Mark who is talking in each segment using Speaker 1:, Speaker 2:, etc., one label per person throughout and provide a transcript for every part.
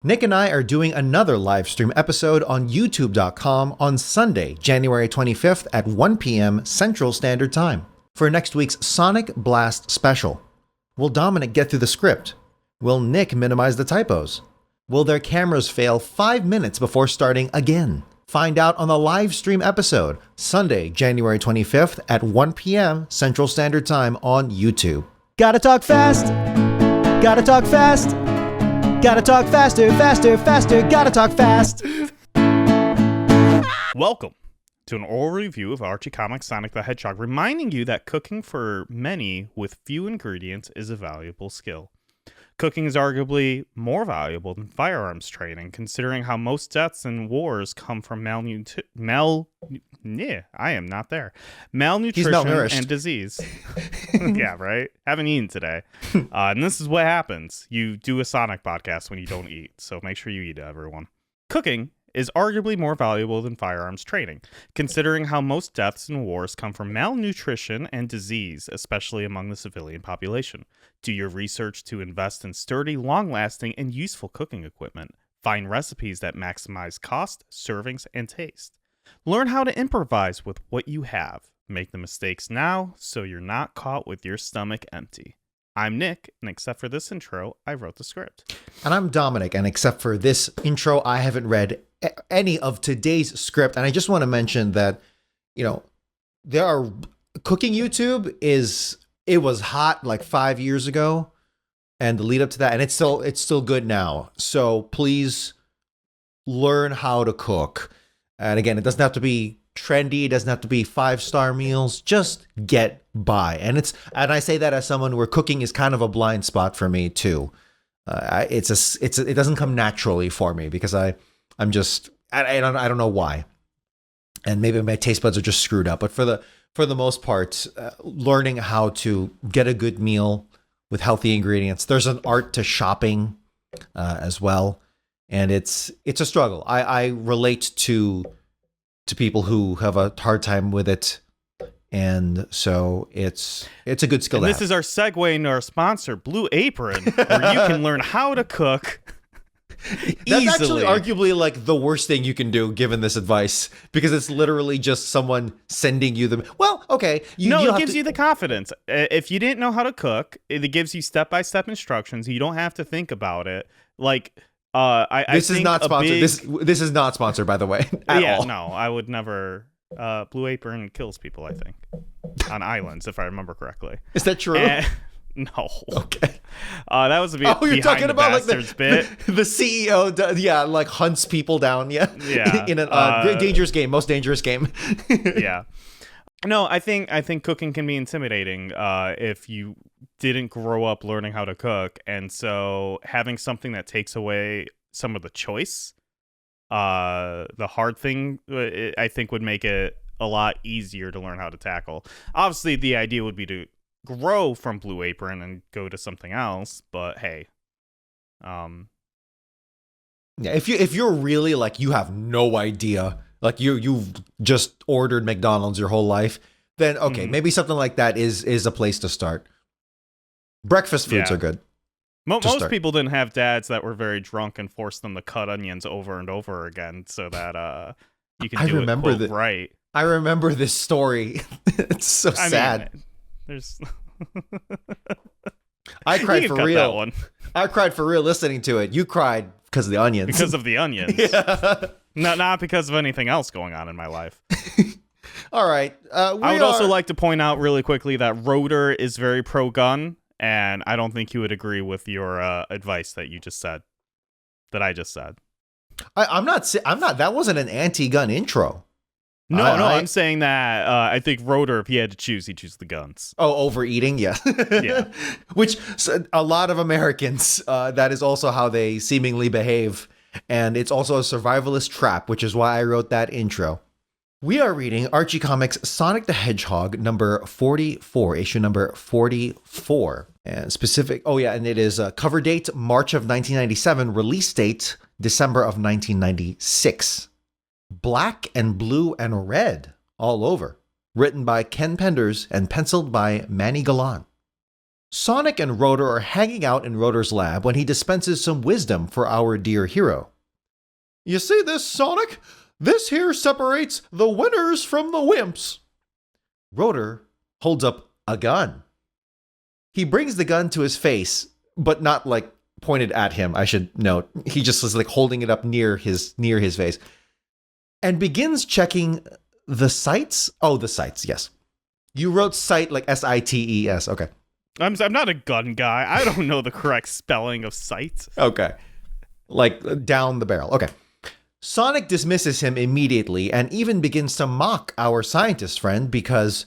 Speaker 1: Nick and I are doing another live stream episode on youtube.com on Sunday, January 25th at 1 p.m. Central Standard Time for next week's Sonic Blast special. Will Dominic get through the script? Will Nick minimize the typos? Will their cameras fail 5 minutes before starting again? Find out on the live stream episode, Sunday, January 25th at 1 p.m. Central Standard Time on YouTube.
Speaker 2: Gotta talk fast. Gotta talk fast. Gotta talk faster, faster, faster. Gotta talk fast.
Speaker 3: Welcome to an oral review of Archie Comics Sonic the Hedgehog, reminding you that cooking for many with few ingredients is a valuable skill. Cooking is arguably more valuable than firearms training, considering how most deaths in wars come from malnutrition and disease. Yeah, right? Haven't eaten today. And this is what happens. You do a Sonic podcast when you don't eat, so make sure you eat, everyone. Cooking is arguably more valuable than firearms training, considering how most deaths in wars come from malnutrition and disease, especially among the civilian population. Do your research to invest in sturdy, long-lasting, and useful cooking equipment. Find recipes that maximize cost, servings, and taste. Learn how to improvise with what you have. Make the mistakes now so you're not caught with your stomach empty. I'm Nick, and except for this intro, I wrote the script.
Speaker 1: And I'm Dominic, and except for this intro, I haven't read any of today's script. And I just want to mention that, there are cooking YouTube it was hot like 5 years ago, and the lead up to that, and it's still good now. So please learn how to cook. And again, it doesn't have to be trendy. It doesn't have to be 5-star meals. Just get by. And I say that as someone where cooking is kind of a blind spot for me too. It doesn't come naturally for me because I don't know why. And maybe my taste buds are just screwed up. But for the most part, learning how to get a good meal with healthy ingredients. There's an art to shopping as well. And it's a struggle. I relate to people who have a hard time with it. And so it's a good skill to have.
Speaker 3: This is our segue into our sponsor, Blue Apron, where you can learn how to cook
Speaker 1: That's
Speaker 3: easily.
Speaker 1: actually arguably like the worst thing you can do given this advice, because it's literally just someone sending you the, well, okay.
Speaker 3: It gives you the confidence. If you didn't know how to cook, it gives you step-by-step instructions. You don't have to think about it. Like,
Speaker 1: this is not sponsored. This is not sponsored, by the way, at all.
Speaker 3: No, I would never. Blue Apron kills people, I think, on islands, if I remember correctly.
Speaker 1: Is that true?
Speaker 3: No.
Speaker 1: Okay.
Speaker 3: That was a bit.
Speaker 1: Oh, you're talking about like
Speaker 3: bit.
Speaker 1: The CEO, like hunts people down. Yeah.
Speaker 3: Yeah.
Speaker 1: In a dangerous game, most dangerous game.
Speaker 3: Yeah. No, I think cooking can be intimidating if you didn't grow up learning how to cook, and so having something that takes away some of the choice, the hard thing, I think would make it a lot easier to learn how to tackle. Obviously, the idea would be to grow from Blue Apron and go to something else, but hey,
Speaker 1: yeah, if you're really like you have no idea, like you've just ordered McDonald's your whole life, then okay, maybe something like that is a place to start. Breakfast foods are good.
Speaker 3: Most people didn't have dads that were very drunk and forced them to cut onions over and over again so that you can do it right.
Speaker 1: I remember this story. It's so sad.
Speaker 3: There's
Speaker 1: I cried for real.
Speaker 3: That one.
Speaker 1: I cried for real listening to it. You cried because of the onions.
Speaker 3: Because of the onions.
Speaker 1: Yeah.
Speaker 3: Not because of anything else going on in my life.
Speaker 1: All right.
Speaker 3: I would also like to point out really quickly that Rotor is very pro-gun, and I don't think you would agree with your advice that you just said. That I just said.
Speaker 1: I'm not. That wasn't an anti-gun intro.
Speaker 3: No, I'm saying that I think Rotor, if he had to choose, he'd choose the guns.
Speaker 1: Oh, overeating? Yeah.
Speaker 3: Yeah.
Speaker 1: Which a lot of Americans, that is also how they seemingly behave. And it's also a survivalist trap, which is why I wrote that intro. We are reading Archie Comics Sonic the Hedgehog number 44, issue number 44. And and it is cover date March of 1997, release date December of 1996. Black and blue and red all over. Written by Ken Penders and penciled by Manny Galan. Sonic and Rotor are hanging out in Rotor's lab when he dispenses some wisdom for our dear hero. You see this, Sonic? This here separates the winners from the wimps. Rotor holds up a gun. He brings the gun to his face, but not like pointed at him, I should note. He just is like holding it up near his face and begins checking the sights. Oh, the sights, yes. You wrote sight like S-I-T-E-S. Okay.
Speaker 3: I'm not a gun guy. I don't know the correct spelling of sight.
Speaker 1: Okay. Like down the barrel. Okay. Sonic dismisses him immediately and even begins to mock our scientist friend because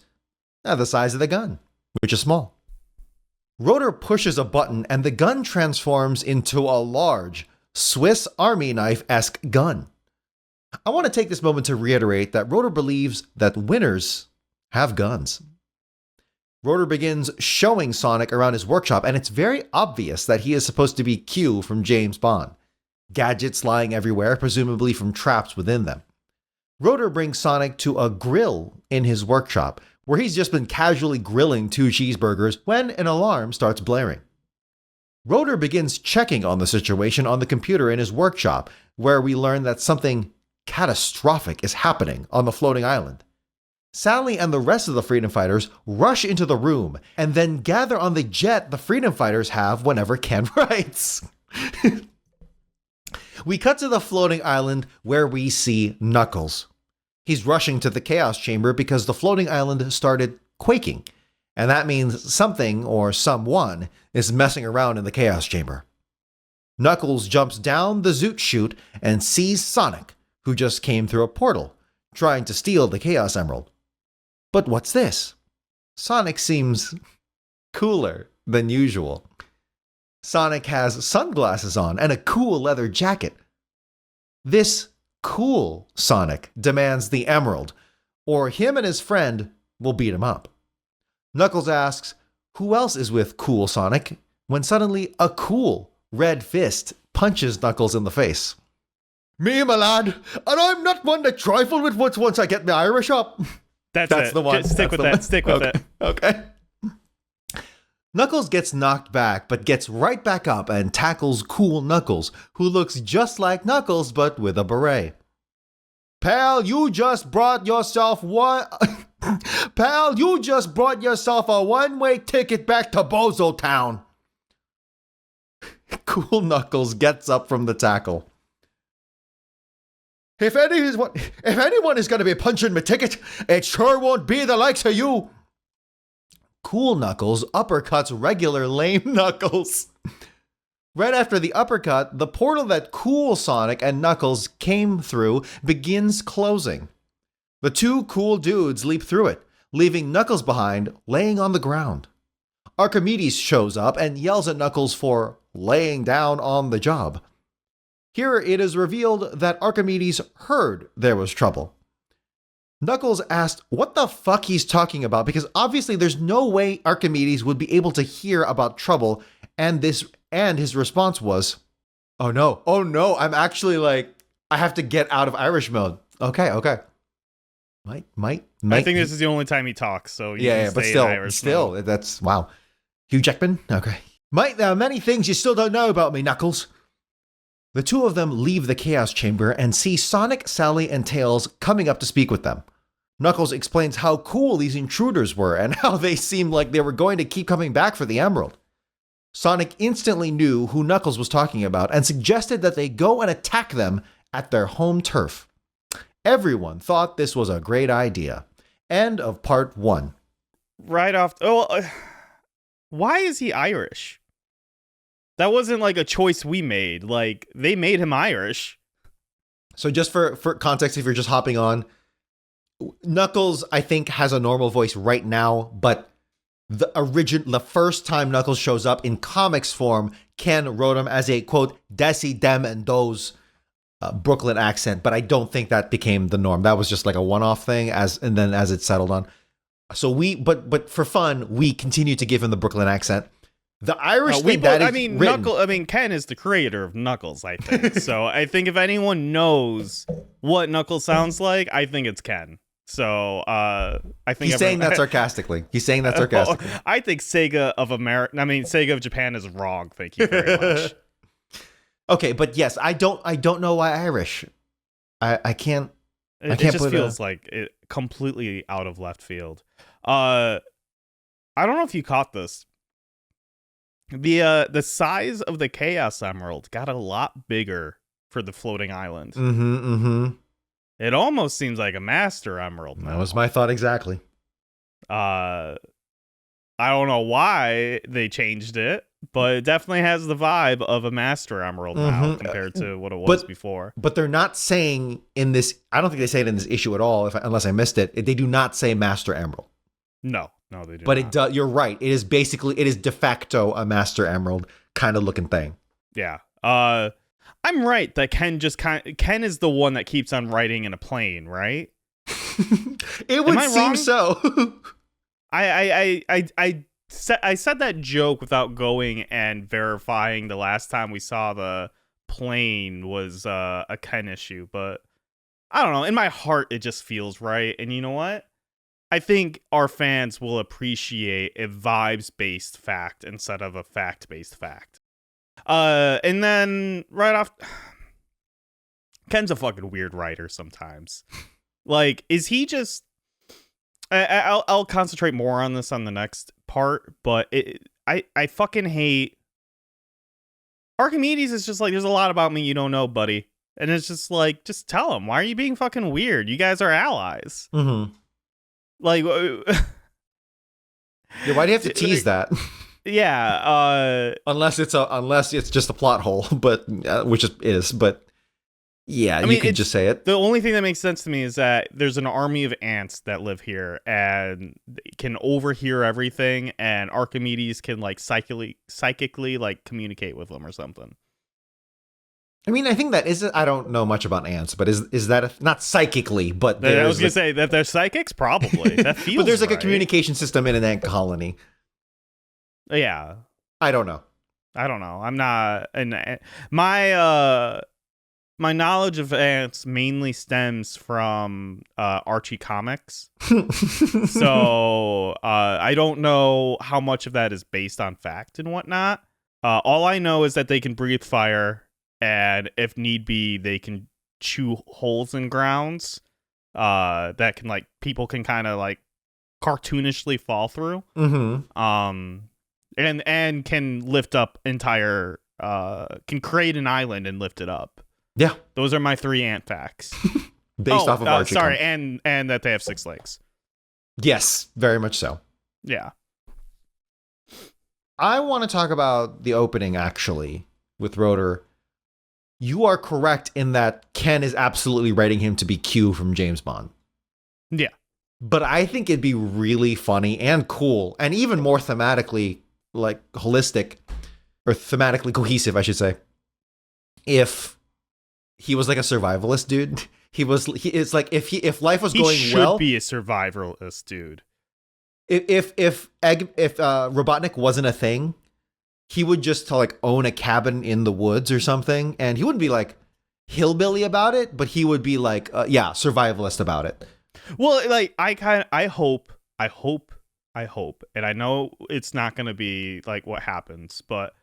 Speaker 1: of the size of the gun, which is small. Rotor pushes a button and the gun transforms into a large Swiss Army knife-esque gun. I want to take this moment to reiterate that Rotor believes that winners have guns. Rotor begins showing Sonic around his workshop, and it's very obvious that he is supposed to be Q from James Bond. Gadgets lying everywhere, presumably from traps within them. Rotor brings Sonic to a grill in his workshop, where he's just been casually grilling 2 cheeseburgers when an alarm starts blaring. Rotor begins checking on the situation on the computer in his workshop, where we learn that something catastrophic is happening on the floating island. Sally and the rest of the freedom fighters rush into the room and then gather on the jet the freedom fighters have whenever Ken writes. We cut to the floating island where we see Knuckles. He's rushing to the Chaos Chamber because the floating island started quaking, and that means something or someone is messing around in the Chaos Chamber. Knuckles jumps down the zoot chute and sees Sonic, who just came through a portal, trying to steal the Chaos Emerald. But what's this? Sonic seems cooler than usual. Sonic has sunglasses on and a cool leather jacket. This cool Sonic demands the emerald, or him and his friend will beat him up. Knuckles asks, who else is with cool Sonic, when suddenly a cool red fist punches Knuckles in the face. Me, my lad, and I'm not one to trifle with what's once I get my Irish up.
Speaker 3: That's the one. Just stick with that. Stick with it.
Speaker 1: Okay. Knuckles gets knocked back, but gets right back up and tackles cool Knuckles, who looks just like Knuckles, but with a beret. Pal, you just brought yourself a one-way ticket back to Bozo Town. Cool Knuckles gets up from the tackle. If anyone is going to be punching my ticket, it sure won't be the likes of you. Cool Knuckles uppercuts regular lame Knuckles. Right after the uppercut, the portal that cool Sonic and Knuckles came through begins closing. The 2 cool dudes leap through it, leaving Knuckles behind, laying on the ground. Archimedes shows up and yells at Knuckles for laying down on the job. Here it is revealed that Archimedes heard there was trouble. Knuckles asked what the fuck he's talking about, because obviously there's no way Archimedes would be able to hear about trouble, and his response was, oh no, I'm actually like, I have to get out of Irish mode. Okay. Might.
Speaker 3: I think this is the only time he talks, so
Speaker 1: but still, that's, wow. Hugh Jackman? Okay. Many things you still don't know about me, Knuckles. The 2 of them leave the Chaos Chamber and see Sonic, Sally, and Tails coming up to speak with them. Knuckles explains how cool these intruders were and how they seemed like they were going to keep coming back for the emerald. Sonic instantly knew who Knuckles was talking about and suggested that they go and attack them at their home turf. Everyone thought this was a great idea. End of part 1.
Speaker 3: Right off. Why is he Irish? That wasn't like a choice we made. Like, they made him Irish.
Speaker 1: So just for context, if you're just hopping on, Knuckles, I think, has a normal voice right now, but the first time Knuckles shows up in comics form, Ken wrote him as a, quote, Desi, dem, and those Brooklyn accent, but I don't think that became the norm. That was just like a one-off thing, and then as it settled on. So but for fun, we continue to give him the Brooklyn accent. The Irish thing
Speaker 3: Ken is the creator of Knuckles, I think. So I think if anyone knows what Knuckles sounds like, I think it's Ken. So I think
Speaker 1: he's saying that sarcastically. He's saying that sarcastically.
Speaker 3: I think Sega of Japan is wrong. Thank you very much.
Speaker 1: Okay, but yes, I don't know why Irish. I can't.
Speaker 3: It just feels like it completely out of left field. I don't know if you caught this. The size of the Chaos Emerald got a lot bigger for the floating island. It almost seems like a Master Emerald now.
Speaker 1: That was my thought exactly.
Speaker 3: I don't know why they changed it, but it definitely has the vibe of a Master Emerald now compared to what it was before.
Speaker 1: But they're not saying in this. I don't think they say it in this issue at all. Unless I missed it, they do not say Master Emerald.
Speaker 3: No, they do.
Speaker 1: But
Speaker 3: not.
Speaker 1: it does. You're right. It is de facto a Master Emerald kind of looking thing.
Speaker 3: Yeah. I'm right that Ken is the one that keeps on writing in a plane, right?
Speaker 1: It would seem wrong? So.
Speaker 3: I said that joke without going and verifying the last time we saw the plane was a Ken issue, but I don't know. In my heart, it just feels right. And you know what? I think our fans will appreciate a vibes-based fact instead of a fact-based fact. And then right off, Ken's a fucking weird writer sometimes. Like, is he just? I'll concentrate more on this on the next part, but I fucking hate Archimedes. Is just like, there's a lot about me you don't know, buddy, and it's just like, just tell him, why are you being fucking weird? You guys are allies. Like,
Speaker 1: yeah, why do you have to tease that?
Speaker 3: Yeah,
Speaker 1: unless it's just a plot hole, but which it is. But yeah, I mean, you could just say it.
Speaker 3: The only thing that makes sense to me is that there's an army of ants that live here and can overhear everything, and Archimedes can like psychically like communicate with them or something.
Speaker 1: I mean, I think that is. I don't know much about ants, but is that not psychically? But
Speaker 3: I was gonna say that they're psychics, probably. That feels.
Speaker 1: But there's like
Speaker 3: right.
Speaker 1: a communication system in an ant colony.
Speaker 3: Yeah,
Speaker 1: I don't know.
Speaker 3: I'm not. And my knowledge of ants mainly stems from Archie comics. So I don't know how much of that is based on fact and whatnot. All I know is that they can breathe fire, and if need be, they can chew holes in grounds that can like people can kind of like cartoonishly fall through. And can lift up entire can create an island and lift it up.
Speaker 1: Yeah,
Speaker 3: those are my 3 ant facts.
Speaker 1: Based off of Archie.
Speaker 3: Sorry, and that they have 6 legs.
Speaker 1: Yes, very much so.
Speaker 3: Yeah.
Speaker 1: I want to talk about the opening actually with Rotor. You are correct in that Ken is absolutely writing him to be Q from James Bond.
Speaker 3: Yeah.
Speaker 1: But I think it'd be really funny and cool and even more thematically like holistic or thematically cohesive, I should say, if he was like a survivalist dude. It's like if life was going well,
Speaker 3: he should be a survivalist dude.
Speaker 1: If Robotnik wasn't a thing, he would just like own a cabin in the woods or something, and he wouldn't be like hillbilly about it, but he would be like survivalist about it.
Speaker 3: Well, like I hope, and I know it's not going to be like what happens, but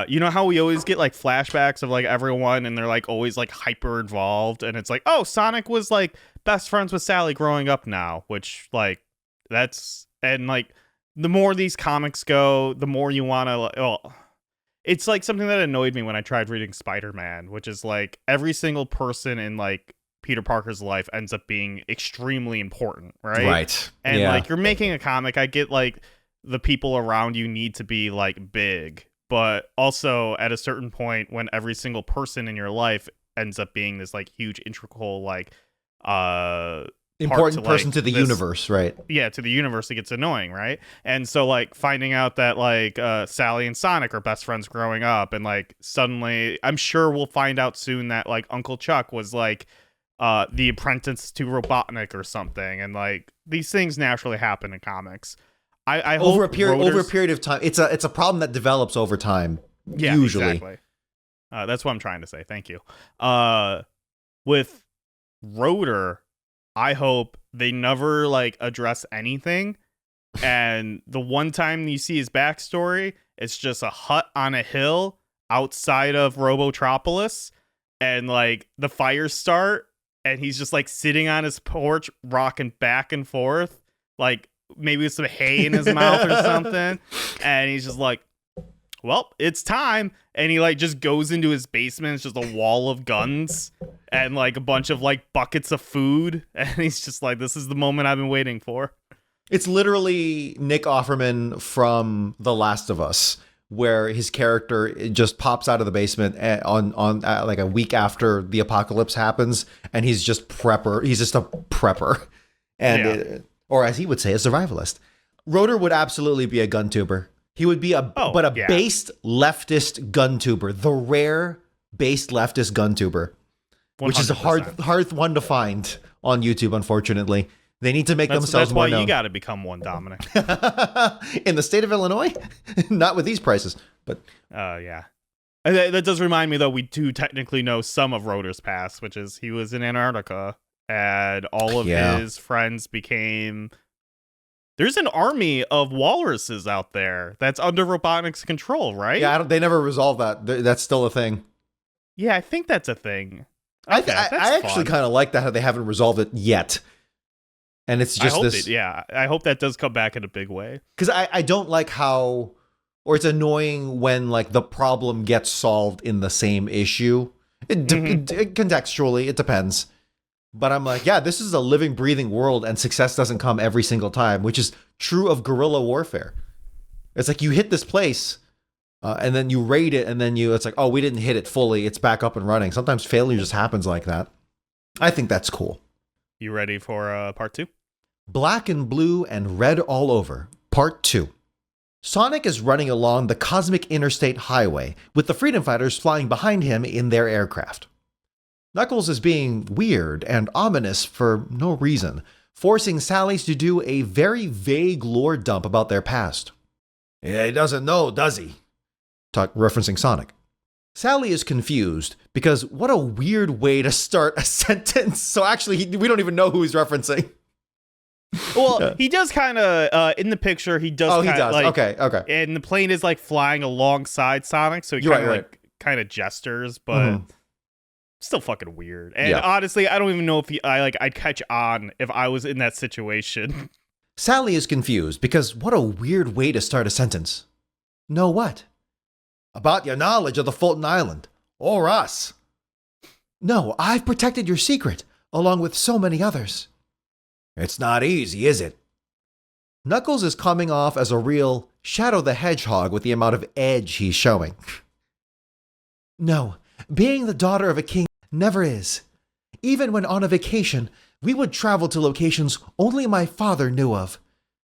Speaker 3: you know how we always get like flashbacks of like everyone and they're like always like hyper involved, and it's like, oh, Sonic was like best friends with Sally growing up now, which like that's, and like the more these comics go, the more you want to, it's like something that annoyed me when I tried reading Spider-Man, which is like every single person in like Peter Parker's life ends up being extremely important, right?
Speaker 1: Right.
Speaker 3: And like you're making a comic, I get like the people around you need to be like big, but also at a certain point when every single person in your life ends up being this like huge integral like
Speaker 1: important person to the universe, right?
Speaker 3: Yeah, to the universe, it gets annoying, right? And so like finding out that like Sally and Sonic are best friends growing up, and like suddenly I'm sure we'll find out soon that like Uncle Chuck was like the apprentice to Robotnik or something, and like these things naturally happen in comics. I hope
Speaker 1: over a period of time. It's a problem that develops over time.
Speaker 3: Yeah,
Speaker 1: usually.
Speaker 3: Exactly. That's what I'm trying to say. Thank you. With Rotor, I hope they never like address anything. And the one time you see his backstory, it's just a hut on a hill outside of Robotropolis, and like the fires start, and he's just like sitting on his porch, rocking back and forth, like maybe with some hay in his mouth or something. And he's just like, well, it's time. And he like just goes into his basement. It's just a wall of guns and like a bunch of like buckets of food. And he's just like, this is the moment I've been waiting for.
Speaker 1: It's literally Nick Offerman from The Last of Us, where his character just pops out of the basement on like a week after the apocalypse happens, and he's just prepper. He's just a prepper, and or as he would say, a survivalist. Rotor would absolutely be a Guntuber. He would be based leftist Guntuber, the rare based leftist Guntuber, 100%. Which is a hard one to find on YouTube, unfortunately. They need to make themselves more known.
Speaker 3: That's why you got to become one, Dominic.
Speaker 1: In the state of Illinois? Not with these prices, but...
Speaker 3: yeah. That does remind me, though, we do technically know some of Rotor's past, which is he was in Antarctica, and all of his friends became... There's an army of walruses out there that's under Robotnik's control, right?
Speaker 1: Yeah, they never resolved that. That's still a thing.
Speaker 3: Yeah, I think that's a thing.
Speaker 1: Okay, I actually kind of like that, how they haven't resolved it yet. And it's just
Speaker 3: I hope that does come back in a big way.
Speaker 1: Because I don't like how, or it's annoying when like the problem gets solved in the same issue. Contextually, it depends. But I'm like, yeah, this is a living, breathing world, and success doesn't come every single time, which is true of guerrilla warfare. It's like you hit this place, and then you raid it, and then it's like, oh, we didn't hit it fully. It's back up and running. Sometimes failure just happens like that. I think that's cool.
Speaker 3: You ready for part 2?
Speaker 1: Black and Blue and Red All Over, Part 2. Sonic is running along the cosmic interstate highway, with the Freedom Fighters flying behind him in their aircraft. Knuckles is being weird and ominous for no reason, forcing Sally to do a very vague lore dump about their past. Yeah, he doesn't know, does he? Referencing Sonic. Sally is confused because what a weird way to start a sentence. So actually, we don't even know who he's referencing.
Speaker 3: Well, he does kind of, in the picture, he does. Oh, he does. Like,
Speaker 1: okay.
Speaker 3: And the plane is like flying alongside Sonic, so he kind of gestures, but still fucking weird. And honestly, I don't even know if I'd catch on if I was in that situation.
Speaker 1: Sally is confused because what a weird way to start a sentence. Know what? About your knowledge of the Fulton Island. Or us. No, I've protected your secret, along with so many others. It's not easy, is it? Knuckles is coming off as a real Shadow the Hedgehog with the amount of edge he's showing. No, being the daughter of a king never is. Even when on a vacation, we would travel to locations only my father knew of.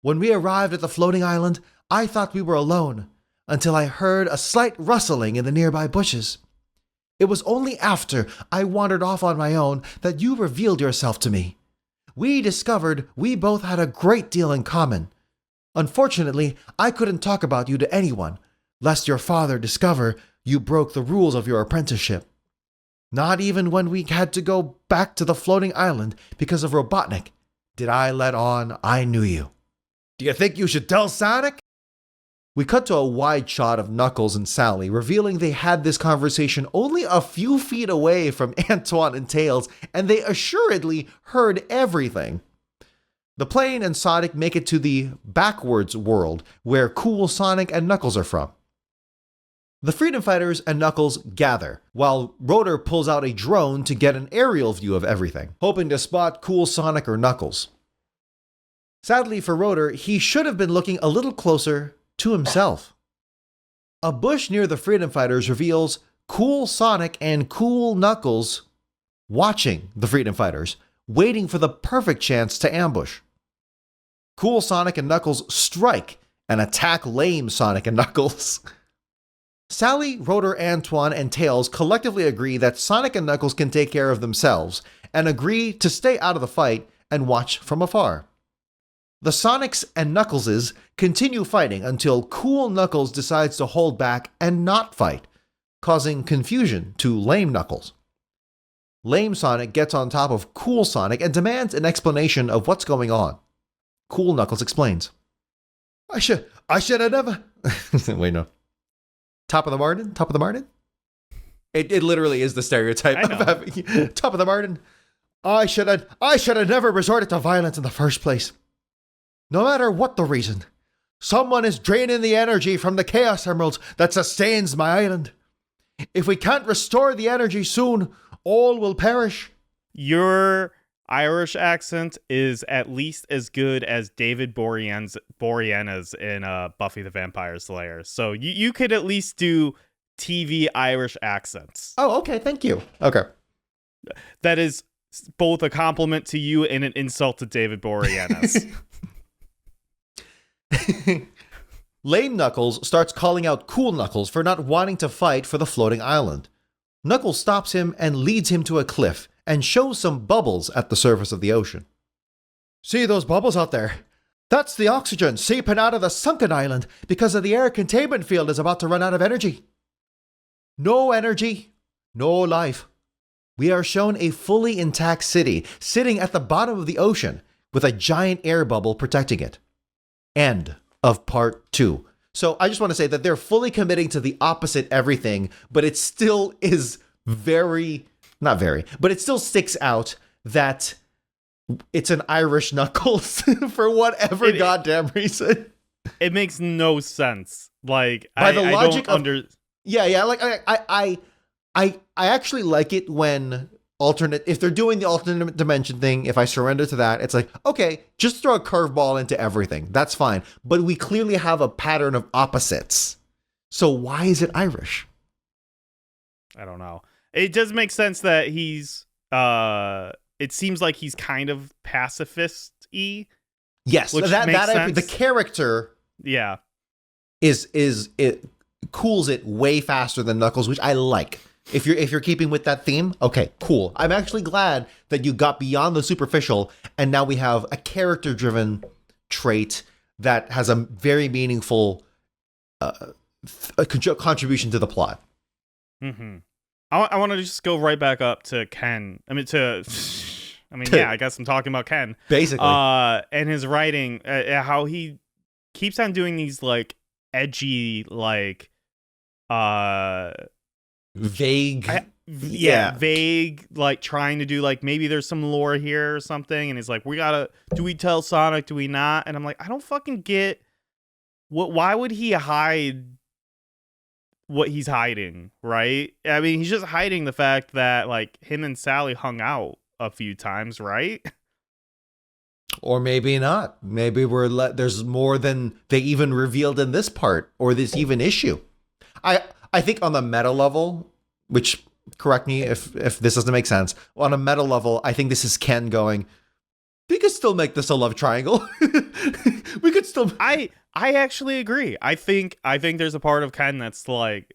Speaker 1: When we arrived at the floating island, I thought we were alone, until I heard a slight rustling in the nearby bushes. It was only after I wandered off on my own that you revealed yourself to me. We discovered we both had a great deal in common. Unfortunately, I couldn't talk about you to anyone, lest your father discover you broke the rules of your apprenticeship. Not even when we had to go back to the floating island because of Robotnik did I let on I knew you. Do you think you should tell Sonic? We cut to a wide shot of Knuckles and Sally, revealing they had this conversation only a few feet away from Antoine and Tails, and they assuredly heard everything. The plane and Sonic make it to the backwards world, where cool Sonic and Knuckles are from. The Freedom Fighters and Knuckles gather, while Rotor pulls out a drone to get an aerial view of everything, hoping to spot cool Sonic or Knuckles. Sadly for Rotor, he should have been looking a little closer to himself. A bush near the Freedom Fighters reveals cool Sonic and cool Knuckles watching the Freedom Fighters, waiting for the perfect chance to ambush. Cool Sonic and Knuckles strike and attack lame Sonic and Knuckles. Sally, Rotor, Antoine, and Tails collectively agree that Sonic and Knuckles can take care of themselves and agree to stay out of the fight and watch from afar. The Sonics and Knuckleses continue fighting until cool Knuckles decides to hold back and not fight, causing confusion to lame Knuckles. Lame Sonic gets on top of Cool Sonic and demands an explanation of what's going on. Cool Knuckles explains. I should have never... Wait, no. Top of the Martin? It literally is the stereotype of having... Top of the Martin. I should have never resorted to violence in the first place. No matter what the reason, someone is draining the energy from the Chaos Emeralds that sustains my island. If we can't restore the energy soon, all will perish.
Speaker 3: Your Irish accent is at least as good as David Boreanaz's in Buffy the Vampire Slayer. So you could at least do TV Irish accents.
Speaker 1: Oh, okay. Thank you. Okay.
Speaker 3: That is both a compliment to you and an insult to David Boreanaz.
Speaker 1: Lame Knuckles starts calling out Cool Knuckles for not wanting to fight for the floating island. Knuckles stops him and leads him to a cliff and shows some bubbles at the surface of the ocean. See those bubbles out there? That's the oxygen seeping out of the sunken island because of the air containment field is about to run out of energy. No energy, no life. We are shown a fully intact city sitting at the bottom of the ocean with a giant air bubble protecting it. End of part 2. So I just want to say that they're fully committing to the opposite everything, but it still is but it still sticks out that it's an Irish Knuckles for whatever goddamn reason.
Speaker 3: It makes no sense. Like,
Speaker 1: by the logic of... Yeah, like I actually like it when if they're doing the alternate dimension thing, if I surrender to that, it's like, okay, just throw a curveball into everything. That's fine. But we clearly have a pattern of opposites. So why is it Irish?
Speaker 3: I don't know. It does make sense that he's, it seems like he's kind of pacifist-y.
Speaker 1: Yes,
Speaker 3: which makes sense.
Speaker 1: The character it cools it way faster than Knuckles, which I like. If you're keeping with that theme, okay, cool. I'm actually glad that you got beyond the superficial, and now we have a character-driven trait that has a very meaningful contribution to the plot.
Speaker 3: Mm-hmm. I want to just go right back up to Ken. I guess I'm talking about Ken.
Speaker 1: Basically.
Speaker 3: And his writing, how he keeps on doing these, like, edgy, like,
Speaker 1: vague,
Speaker 3: vague, like trying to do like maybe there's some lore here or something, and he's like, do we tell Sonic, do we not? And I'm like, I don't fucking get why would he hide what he's hiding, right? I mean, he's just hiding the fact that like him and Sally hung out a few times, right?
Speaker 1: Or maybe not. Maybe there's more than they even revealed in this part or this even issue. I think on the meta level, which, correct me if this doesn't make sense, on a meta level, I think this is Ken going, we could still make this a love triangle. We could still...
Speaker 3: I actually agree. I think there's a part of Ken that's like,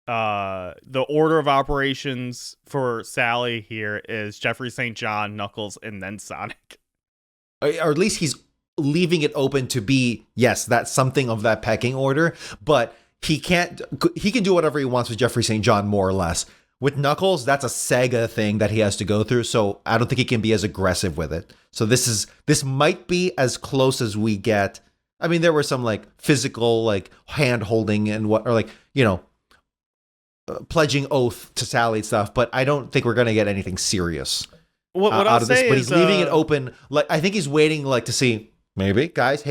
Speaker 3: the order of operations for Sally here is Jeffrey St. John, Knuckles, and then Sonic.
Speaker 1: Or at least he's leaving it open to be, yes, that's something of that pecking order, but... He can do whatever he wants with Jeffrey St. John, more or less. With Knuckles, that's a Sega thing that he has to go through, so I don't think he can be as aggressive with it. So this might be as close as we get. I mean, there were some like physical, like hand holding and pledging oath to Sally and stuff, but I don't think we're gonna get anything serious
Speaker 3: out of this.
Speaker 1: But he's leaving it open. Like I think he's waiting, like to see maybe guys,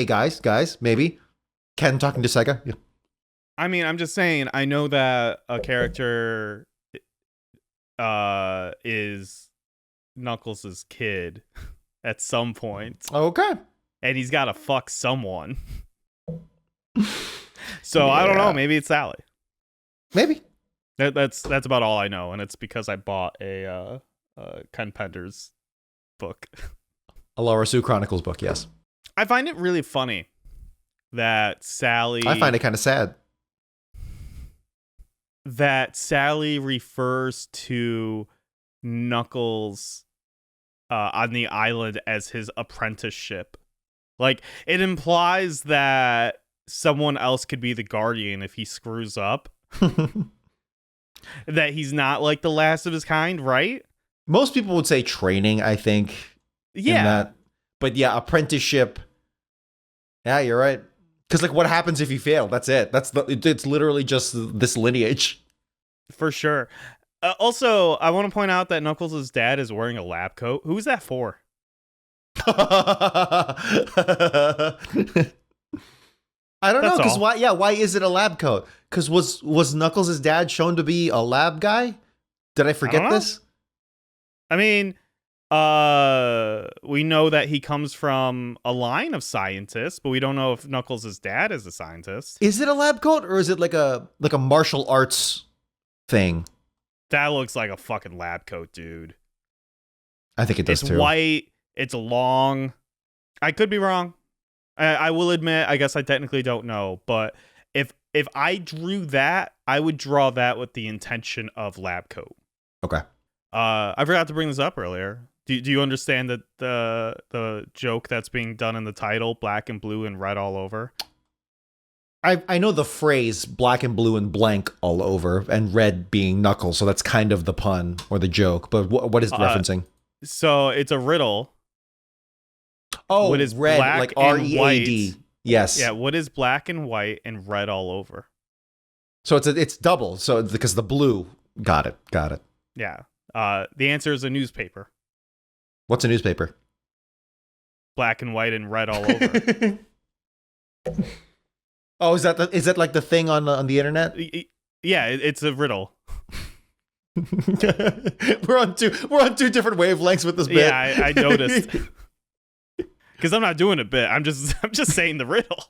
Speaker 1: maybe Ken talking to Sega. Yeah.
Speaker 3: I mean, I'm just saying, I know that a character is Knuckles' kid at some point.
Speaker 1: Okay.
Speaker 3: And he's got to fuck someone. So, I don't know. Maybe it's Sally.
Speaker 1: Maybe.
Speaker 3: That's about all I know. And it's because I bought a Ken Penders book.
Speaker 1: A Laura Sue Chronicles book, yes.
Speaker 3: I find it really funny that Sally...
Speaker 1: I find it kind of sad.
Speaker 3: That Sally refers to Knuckles on the island as his apprenticeship. Like, it implies that someone else could be the guardian if he screws up. That he's not like the last of his kind, right?
Speaker 1: Most people would say training, I think.
Speaker 3: Yeah.
Speaker 1: In that. But yeah, apprenticeship. Yeah, you're right. Because like, what happens if you fail? That's it. It's literally just this lineage.
Speaker 3: For sure. Also, I want to point out that Knuckles' dad is wearing a lab coat. Who's that for?
Speaker 1: I don't know, because why is it a lab coat? Because was Knuckles' dad shown to be a lab guy? Did I forget this?
Speaker 3: I mean, we know that he comes from a line of scientists, but we don't know if Knuckles' dad is a scientist.
Speaker 1: Is it a lab coat, or is it like a martial arts thing?
Speaker 3: That looks like a fucking lab coat, dude.
Speaker 1: I think it does too.
Speaker 3: It's white. It's long. I could be wrong. I will admit, I guess I technically don't know, but if I drew that, I would draw that with the intention of lab coat.
Speaker 1: Okay.
Speaker 3: I forgot to bring this up earlier. Do you understand that the joke that's being done in the title, black and blue and red all over?
Speaker 1: I know the phrase black and blue and blank all over, and red being Knuckles, so that's kind of the pun or the joke, but what is it referencing?
Speaker 3: So it's a riddle.
Speaker 1: Oh, what is red, like READ. Yes.
Speaker 3: Yeah, what is black and white and red all over?
Speaker 1: So it's double, so it's because the blue. Got it.
Speaker 3: Yeah. The answer is a newspaper.
Speaker 1: What's a newspaper?
Speaker 3: Black and white and red all over.
Speaker 1: Oh, is that like the thing on the internet?
Speaker 3: Yeah, it's a riddle.
Speaker 1: we're on two different wavelengths with this bit.
Speaker 3: Yeah, I noticed. Because I'm not doing a bit. I'm just saying the riddle.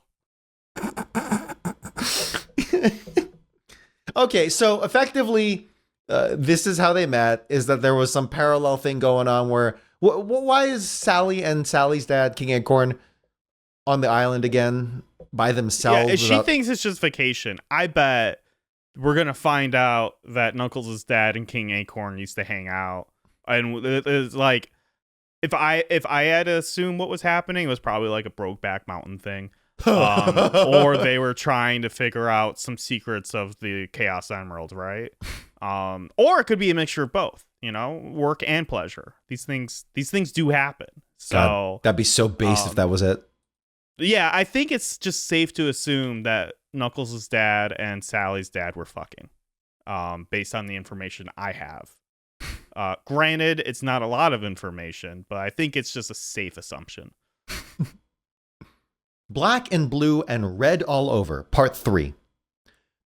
Speaker 1: Okay, so effectively, this is how they met. Is that there was some parallel thing going on where why is Sally and Sally's dad, King Acorn, on the island again by themselves?
Speaker 3: Yeah, she thinks it's just vacation. I bet we're gonna find out that Knuckles' dad and King Acorn used to hang out, and it's like. If I had to assume what was happening, it was probably like a Brokeback Mountain thing. Or they were trying to figure out some secrets of the Chaos Emerald, right? Or it could be a mixture of both, work and pleasure. These things do happen. So
Speaker 1: God, that'd be so based if that was it.
Speaker 3: Yeah, I think it's just safe to assume that Knuckles' dad and Sally's dad were fucking, based on the information I have. Granted, it's not a lot of information, but I think it's just a safe assumption.
Speaker 1: Black and blue and red all over, part 3.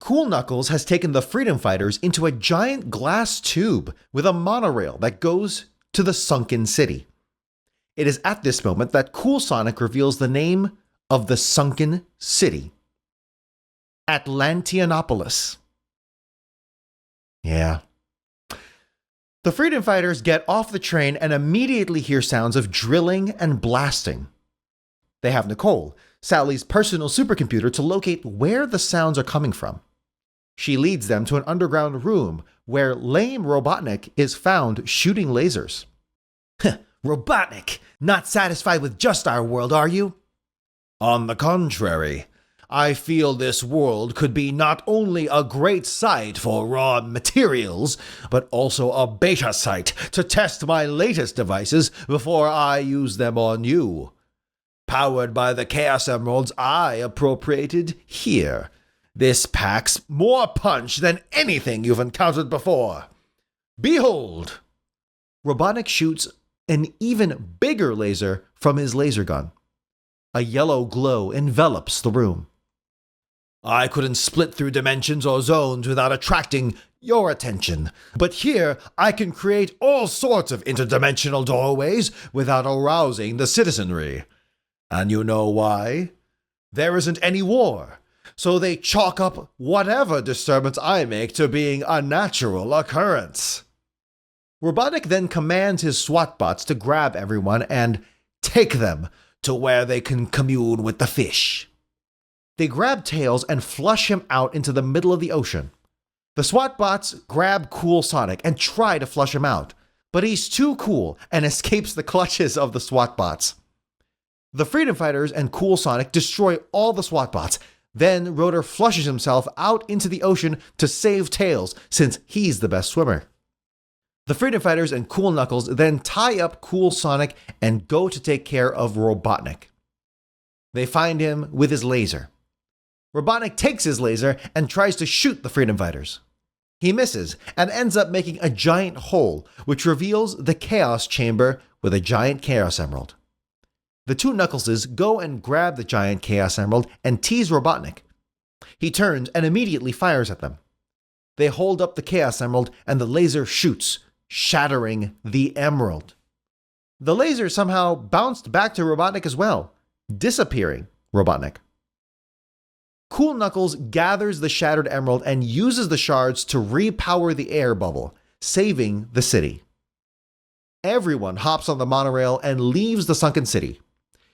Speaker 1: Cool Knuckles has taken the Freedom Fighters into a giant glass tube with a monorail that goes to the sunken city. It is at this moment that Cool Sonic reveals the name of the sunken city. Atlanteanopolis. Yeah. The Freedom Fighters get off the train and immediately hear sounds of drilling and blasting. They have Nicole, Sally's personal supercomputer, to locate where the sounds are coming from. She leads them to an underground room where lame Robotnik is found shooting lasers. Robotnik, not satisfied with just our world, are you? On the contrary, I feel this world could be not only a great site for raw materials, but also a beta site to test my latest devices before I use them on you. Powered by the Chaos Emeralds I appropriated here. This packs more punch than anything you've encountered before. Behold! Robotnik shoots an even bigger laser from his laser gun. A yellow glow envelops the room. I couldn't split through dimensions or zones without attracting your attention, but here I can create all sorts of interdimensional doorways without arousing the citizenry. And you know why? There isn't any war, so they chalk up whatever disturbance I make to being a natural occurrence. Robotnik then commands his SWAT bots to grab everyone and take them to where they can commune with the fish. They grab Tails and flush him out into the middle of the ocean. The SWAT bots grab Cool Sonic and try to flush him out, but he's too cool and escapes the clutches of the SWAT bots. The Freedom Fighters and Cool Sonic destroy all the SWAT bots. Then Rotor flushes himself out into the ocean to save Tails, since he's the best swimmer. The Freedom Fighters and Cool Knuckles then tie up Cool Sonic and go to take care of Robotnik. They find him with his laser. Robotnik takes his laser and tries to shoot the Freedom Fighters. He misses and ends up making a giant hole, which reveals the Chaos Chamber with a giant Chaos Emerald. The two Knuckleses go and grab the giant Chaos Emerald and tease Robotnik. He turns and immediately fires at them. They hold up the Chaos Emerald and the laser shoots, shattering the emerald. The laser somehow bounced back to Robotnik as well, disappearing Robotnik. Cool Knuckles gathers the shattered emerald and uses the shards to repower the air bubble, saving the city. Everyone hops on the monorail and leaves the sunken city.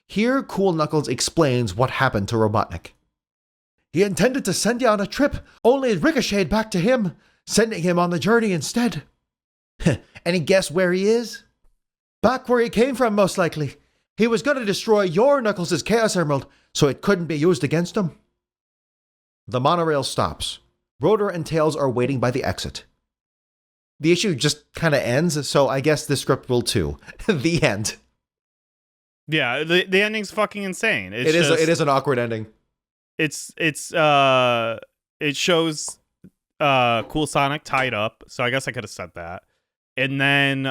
Speaker 1: Here, Cool Knuckles explains what happened to Robotnik. He intended to send you on a trip, only it ricocheted back to him, sending him on the journey instead. Any guess where he is? Back where he came from, most likely. He was going to destroy your Knuckles' Chaos Emerald, so it couldn't be used against him. The monorail stops. Rotor and Tails are waiting by the exit. The issue just kind of ends, so I guess the script will too. The end.
Speaker 3: Yeah, the ending's fucking insane.
Speaker 1: It is an awkward ending.
Speaker 3: It shows Cool Sonic tied up, so I guess I could have said that. And then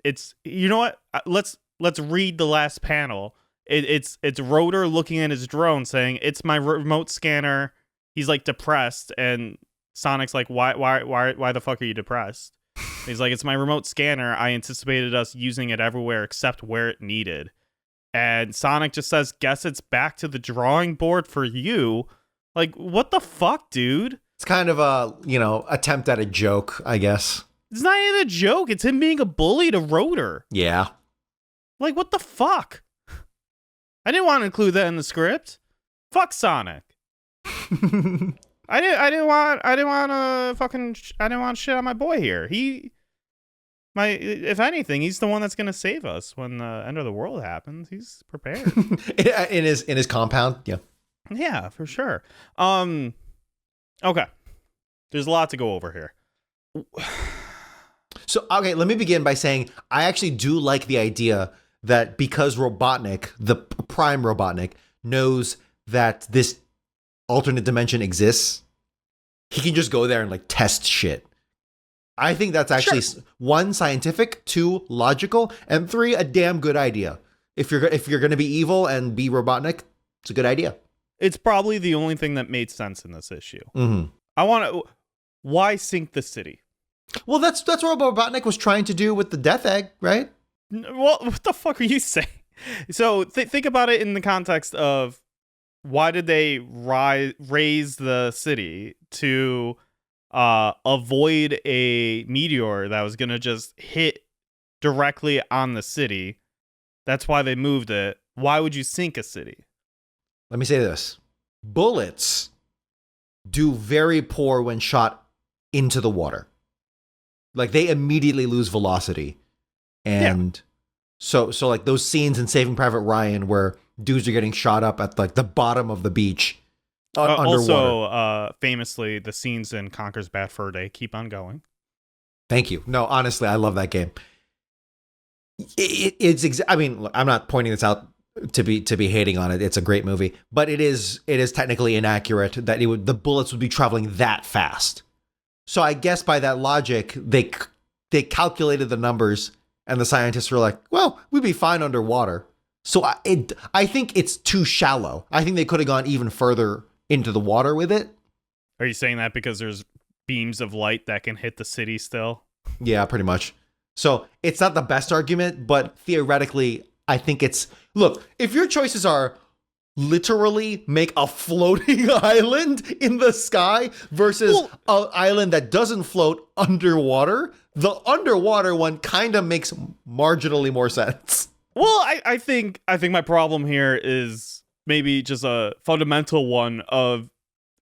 Speaker 3: it's, you know what? Let's read the last panel. It's Rotor looking at his drone saying, "It's my remote scanner." He's like depressed, and Sonic's like, why the fuck are you depressed? He's like, "It's my remote scanner. I anticipated us using it everywhere except where it needed." And Sonic just says, "Guess it's back to the drawing board for you." Like, what the fuck, dude?
Speaker 1: It's kind of a, attempt at a joke, I guess.
Speaker 3: It's not even a joke. It's him being a bully to Rotor.
Speaker 1: Yeah.
Speaker 3: Like, what the fuck? I didn't want to include that in the script. Fuck Sonic. I didn't want shit on my boy here. If anything, he's the one that's gonna save us when the end of the world happens. He's prepared.
Speaker 1: in his compound. Yeah.
Speaker 3: Yeah, for sure. Okay. There's a lot to go over here.
Speaker 1: So, okay, let me begin by saying I actually do like the idea that because Robotnik, the prime Robotnik, knows that this alternate dimension exists, he can just go there and test shit. I think that's actually one, scientific, two, logical, and three, a damn good idea. If you're going to be evil and be Robotnik, it's a good idea.
Speaker 3: It's probably the only thing that made sense in this issue.
Speaker 1: Mm-hmm.
Speaker 3: Why sink the city?
Speaker 1: Well, that's what Robotnik was trying to do with the Death Egg, right?
Speaker 3: Well, what the fuck are you saying? So think about it in the context of why did they raise the city to avoid a meteor that was going to just hit directly on the city? That's why they moved it. Why would you sink a city?
Speaker 1: Let me say this. Bullets do very poor when shot into the water. They immediately lose velocity. And so those scenes in Saving Private Ryan where dudes are getting shot up at the bottom of the beach underwater.
Speaker 3: Also, famously, the scenes in Conker's Bad Fur Day keep on going.
Speaker 1: Thank you. No, honestly, I love that game. I mean, look, I'm not pointing this out to be hating on it. It's a great movie, but it is technically inaccurate that the bullets would be traveling that fast. So I guess by that logic, they calculated the numbers, and the scientists were like, "Well, we'd be fine underwater." So I think it's too shallow. I think they could have gone even further into the water with it.
Speaker 3: Are you saying that because there's beams of light that can hit the city still?
Speaker 1: Yeah, pretty much. So it's not the best argument, but theoretically, I think it's... Look, if your choices are literally make a floating island in the sky versus an island that doesn't float underwater, the underwater one kind of makes marginally more sense.
Speaker 3: Well, I think my problem here is maybe just a fundamental one of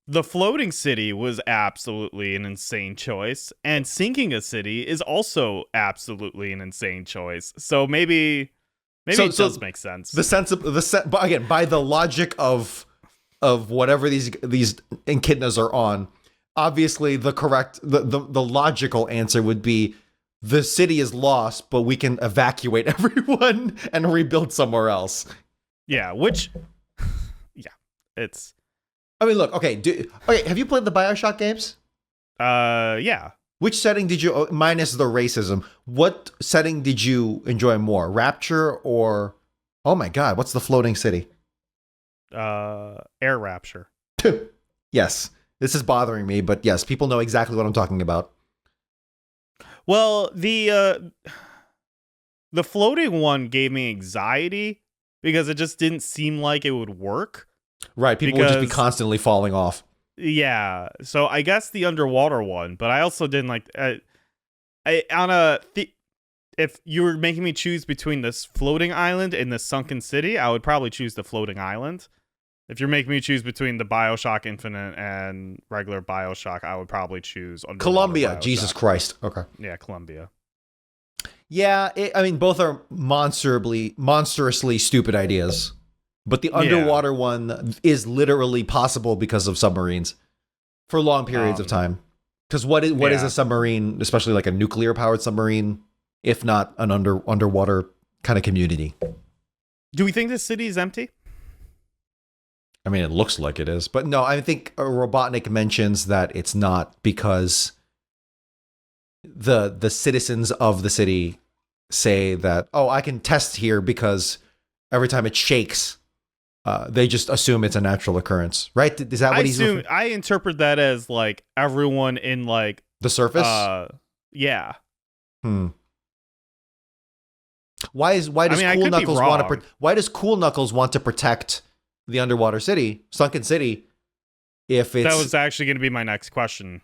Speaker 3: the floating city was absolutely an insane choice, and sinking a city is also absolutely an insane choice. So maybe it does make sense.
Speaker 1: But again, by the logic of whatever these echidnas are on, obviously the correct the logical answer would be the city is lost, but we can evacuate everyone and rebuild somewhere else.
Speaker 3: Yeah, which, yeah, it's.
Speaker 1: I mean, look, okay, have you played the BioShock games?
Speaker 3: Yeah.
Speaker 1: Which setting did you, minus the racism, what setting did you enjoy more? Rapture or, oh my God, what's the floating city?
Speaker 3: Air Rapture.
Speaker 1: Yes, this is bothering me, but yes, people know exactly what I'm talking about.
Speaker 3: Well, the floating one gave me anxiety because it just didn't seem like it would work.
Speaker 1: Right, people would just be constantly falling off.
Speaker 3: Yeah, so I guess the underwater one, but I also didn't like. If you were making me choose between this floating island and the sunken city, I would probably choose the floating island. If you're making me choose between the BioShock Infinite and regular BioShock, I would probably choose
Speaker 1: Columbia.
Speaker 3: BioShock.
Speaker 1: Jesus Christ. Okay.
Speaker 3: Yeah, Columbia.
Speaker 1: Yeah, I mean, both are monstrously stupid ideas. But the underwater one is literally possible because of submarines for long periods of time. Because what is a submarine, especially like a nuclear powered submarine, if not an underwater kind of community?
Speaker 3: Do we think this city is empty?
Speaker 1: I mean, it looks like it is, but no. I think Robotnik mentions that it's not because the citizens of the city say that, oh, I can test here because every time it shakes. They just assume it's a natural occurrence, right? Is that what
Speaker 3: I interpret that as like everyone in like
Speaker 1: the surface.
Speaker 3: Yeah.
Speaker 1: Why does Cool Knuckles want to protect the underwater city, sunken city? If it's
Speaker 3: that was actually going to be my next question.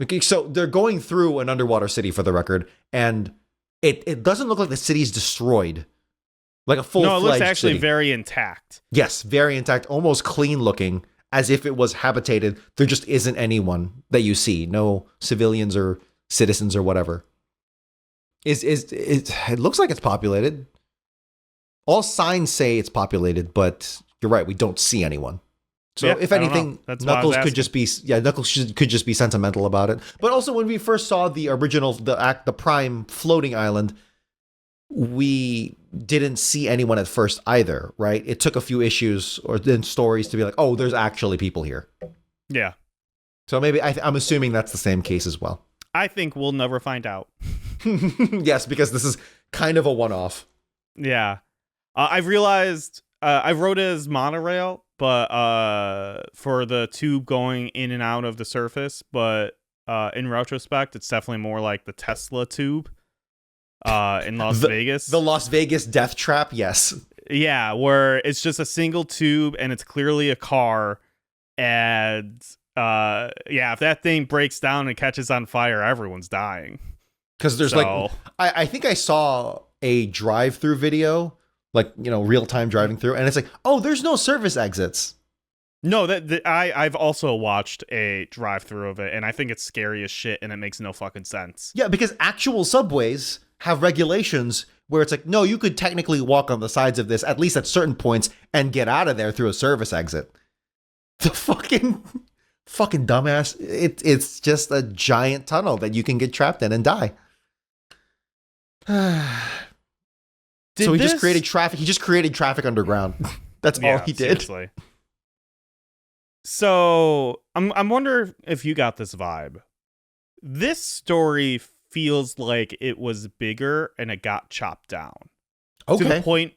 Speaker 1: Okay, so they're going through an underwater city for the record, and it doesn't look like the city's destroyed. Like a full-fledged
Speaker 3: No, it looks actually
Speaker 1: city.
Speaker 3: very intact.
Speaker 1: Yes, very intact, almost clean looking, as if it was habitated. There just isn't anyone that you see. No civilians or citizens or whatever. It looks like it's populated. All signs say it's populated, but you're right, we don't see anyone. So if anything, Knuckles could just be could just be sentimental about it. But also when we first saw the original the Prime floating island, we didn't see anyone at first either, right? It took a few issues or then stories to be like, oh, there's actually people here.
Speaker 3: Yeah.
Speaker 1: So maybe I'm assuming that's the same case as well.
Speaker 3: I think we'll never find out.
Speaker 1: Yes, because this is kind of a one-off.
Speaker 3: Yeah. I've realized I wrote it as monorail, but for the tube going in and out of the surface, but in retrospect, it's definitely more like the Tesla tube. In Las Vegas.
Speaker 1: The Las Vegas death trap, yes.
Speaker 3: Yeah, where it's just a single tube and it's clearly a car. And if that thing breaks down and catches on fire, everyone's dying.
Speaker 1: Because there's I think I saw a drive-through video, like, real-time driving through, and it's like, oh, there's no service exits.
Speaker 3: No, I've also watched a drive-through of it, and I think it's scary as shit, and it makes no fucking sense.
Speaker 1: Yeah, because actual subways have regulations where it's like, no, you could technically walk on the sides of this, at least at certain points, and get out of there through a service exit. The fucking dumbass. It's just a giant tunnel that you can get trapped in and die. So he just created traffic. He just created traffic underground. That's all he did.
Speaker 3: Seriously. So I'm wondering if you got this vibe. This story feels like it was bigger and it got chopped down. Okay.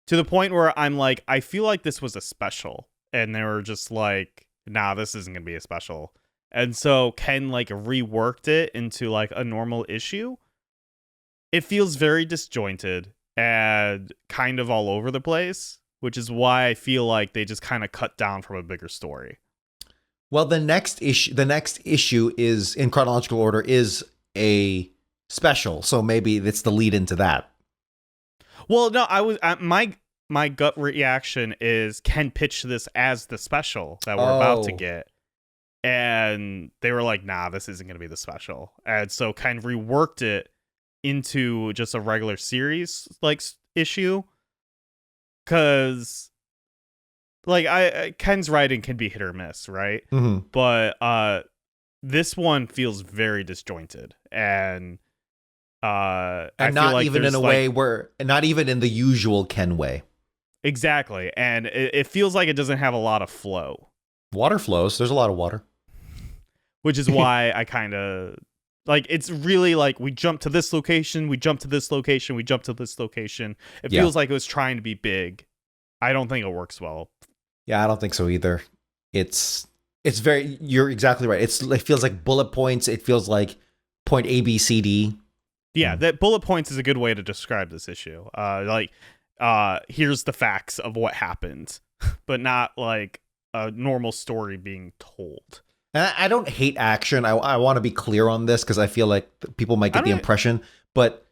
Speaker 3: To the point where I'm like, I feel like this was a special, and they were just like, nah, this isn't gonna be a special. And so Ken like reworked it into like a normal issue. It feels very disjointed and kind of all over the place, which is why I feel like they just kind of cut down from a bigger story.
Speaker 1: Well, the next issue is in chronological order is a special, so maybe it's the lead into that.
Speaker 3: Well, no, I was my gut reaction is Ken pitched this as the special that we're about to get, and they were like, "Nah, this isn't going to be the special," and so Ken reworked it into just a regular series like issue, because like Ken's writing can be hit or miss, right?
Speaker 1: Mm-hmm.
Speaker 3: But this one feels very disjointed, and
Speaker 1: And not even in a way where, not even in the usual Ken way.
Speaker 3: Exactly. And it feels like it doesn't have a lot of flow.
Speaker 1: Water flows. There's a lot of water.
Speaker 3: Which is why I kind of like, it's really like we jump to this location, we jump to this location, we jump to this location. It feels like it was trying to be big. I don't think it works well.
Speaker 1: Yeah, I don't think so either. It's very, you're exactly right. It feels like bullet points. It feels like point A, B, C, D.
Speaker 3: Yeah, that bullet points is a good way to describe this issue. Here's the facts of what happened, but not like a normal story being told.
Speaker 1: And I don't hate action. I want to be clear on this because I feel like people might get the impression, but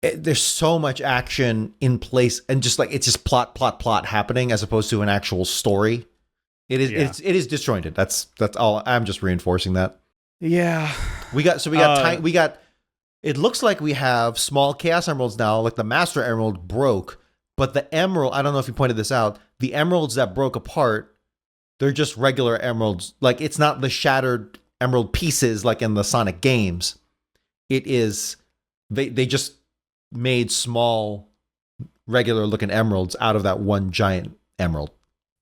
Speaker 1: there's so much action in place and just like it's just plot happening as opposed to an actual story. It is disjointed. That's all. I'm just reinforcing that.
Speaker 3: Yeah.
Speaker 1: We got it looks like we have small chaos emeralds now, like the master emerald broke, but the emerald, I don't know if you pointed this out, the emeralds that broke apart, they're just regular emeralds. Like it's not the shattered emerald pieces like in the Sonic games. It is they just made small regular looking emeralds out of that one giant emerald.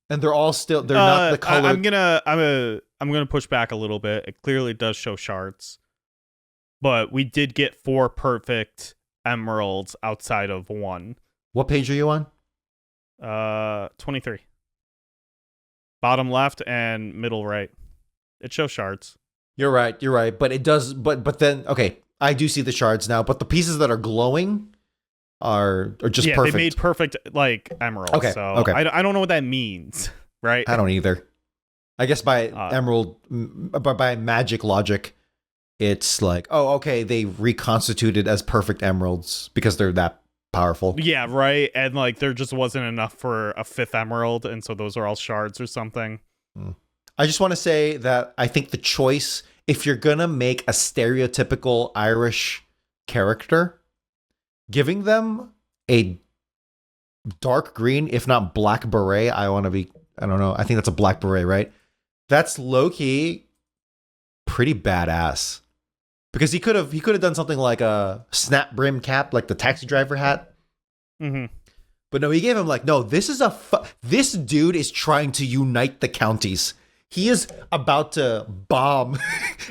Speaker 1: And they're all still not the color.
Speaker 3: I'm gonna push back a little bit. It clearly does show shards. But we did get 4 perfect emeralds outside of 1.
Speaker 1: What page are you on?
Speaker 3: 23. Bottom left and middle right. It shows shards.
Speaker 1: You're right. But it does. But then, okay, I do see the shards now. But the pieces that are glowing are just perfect.
Speaker 3: They made perfect like emeralds.
Speaker 1: Okay.
Speaker 3: So
Speaker 1: okay.
Speaker 3: I don't know what that means, right?
Speaker 1: I don't either. I guess by by magic logic, it's like, oh, okay, they reconstituted as perfect emeralds because they're that powerful.
Speaker 3: Yeah, right. And like there just wasn't enough for a 5th emerald, and so those are all shards or something.
Speaker 1: I just want to say that I think the choice, if you're gonna make a stereotypical Irish character, giving them a dark green, if not black beret, I don't know, I think that's a black beret, right? That's low-key pretty badass. Because he could have done something like a snap brim cap, like the taxi driver hat.
Speaker 3: Mm-hmm.
Speaker 1: But no, he gave him like, no, this dude is trying to unite the counties. He is about to bomb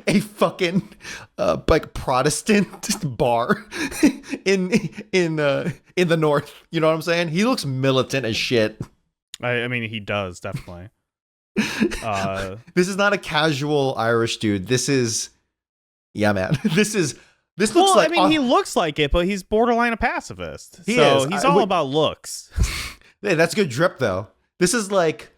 Speaker 1: a fucking like Protestant bar in the north. You know what I'm saying? He looks militant as shit.
Speaker 3: I mean, he does definitely.
Speaker 1: This is not a casual Irish dude. This is. Yeah, man. This looks like.
Speaker 3: I mean, he looks like it, but he's borderline a pacifist. He's all about looks.
Speaker 1: Hey, that's good drip, though. This is like,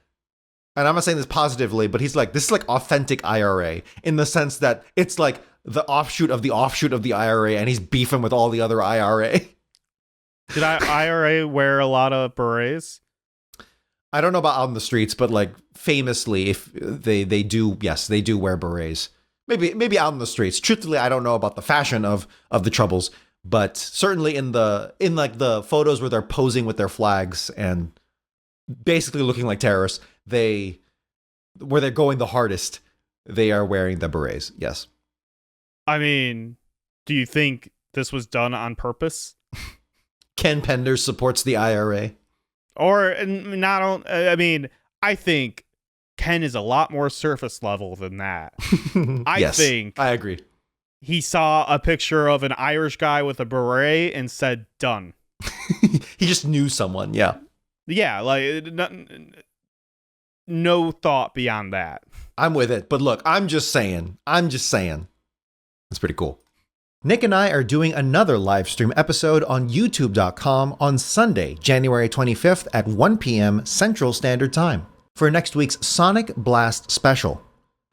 Speaker 1: and I'm not saying this positively, but he's like, this is like authentic IRA in the sense that it's like the offshoot of the IRA, and he's beefing with all the other IRA.
Speaker 3: Did IRA wear a lot of berets?
Speaker 1: I don't know about out in the streets, but like famously, if they do, yes, they do wear berets. Maybe out in the streets. Truthfully, I don't know about the fashion of the Troubles, but certainly in like the photos where they're posing with their flags and basically looking like terrorists, where they're going the hardest, they are wearing the berets. Yes.
Speaker 3: I mean, do you think this was done on purpose?
Speaker 1: Ken Pender supports the IRA.
Speaker 3: Or not? I mean, I think Ken is a lot more surface level than that. I
Speaker 1: agree.
Speaker 3: He saw a picture of an Irish guy with a beret and said, done.
Speaker 1: He just knew someone. Yeah.
Speaker 3: Yeah. Like no thought beyond that.
Speaker 1: I'm with it. But look, I'm just saying. It's pretty cool. Nick and I are doing another live stream episode on youtube.com on Sunday, January 25th at 1 p.m. Central Standard Time. For next week's Sonic Blast special.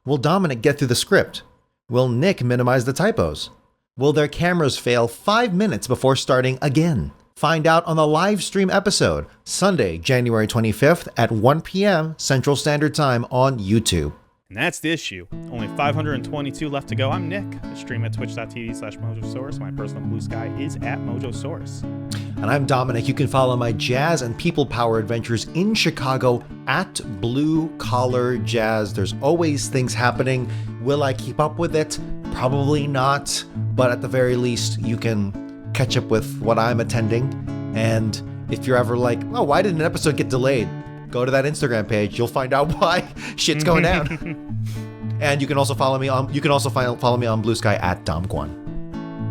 Speaker 1: Will Dominic get through the script? Will Nick minimize the typos? Will their cameras fail 5 minutes before starting again? Find out on the live stream episode, Sunday, January 25th at 1 p.m. Central Standard Time on YouTube.
Speaker 3: And that's the issue. Only 522 left to go. I'm Nick. I stream at twitch.tv/Mojosaurus. My personal blue sky is at Mojosaurus.
Speaker 1: And I'm Dominic. You can follow my jazz and people power adventures in Chicago at Blue Collar Jazz. There's always things happening. Will I keep up with it? Probably not, but at the very least, you can catch up with what I'm attending. And if you're ever like, oh, why did an episode get delayed? Go to that Instagram page. You'll find out why shit's going down. And you can also follow me on follow me on Blue Sky at DomGuan.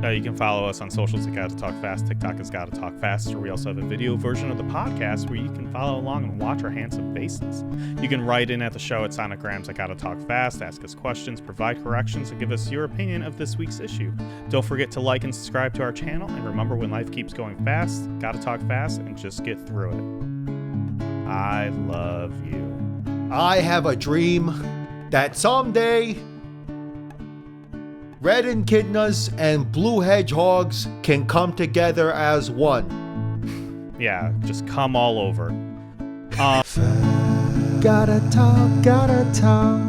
Speaker 3: You can follow us on socials at Gotta Talk Fast. TikTok is Gotta Talk Faster. We also have a video version of the podcast where you can follow along and watch our handsome faces. You can write in at the show at Sonograms at Gotta Talk Fast, ask us questions, provide corrections, and give us your opinion of this week's issue. Don't forget to like and subscribe to our channel, and remember, when life keeps going fast, gotta talk fast and just get through it. I love you.
Speaker 1: I have a dream that someday red echidnas and blue hedgehogs can come together as one.
Speaker 3: Yeah, just come all over.
Speaker 2: Gotta talk, gotta talk.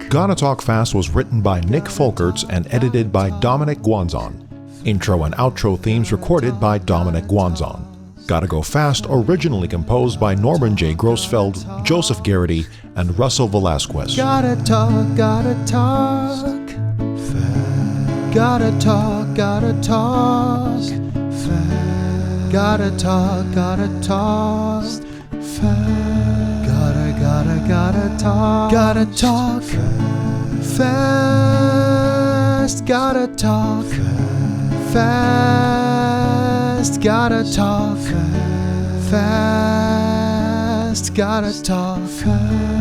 Speaker 4: Gotta Talk Fast was written by Nick Folkerts and edited by Dominic Guanzon. Intro and outro themes recorded by Dominic Guanzon. Gotta Go Fast originally composed by Norman J. Grossfeld, Joseph Garrity, and Russell Velasquez.
Speaker 2: Gotta talk, gotta talk. Gotta talk, gotta talk. Gotta talk, gotta talk. Gotta talk. Gotta talk fast. Gotta talk fast. Gotta talk fast. Gotta talk fast.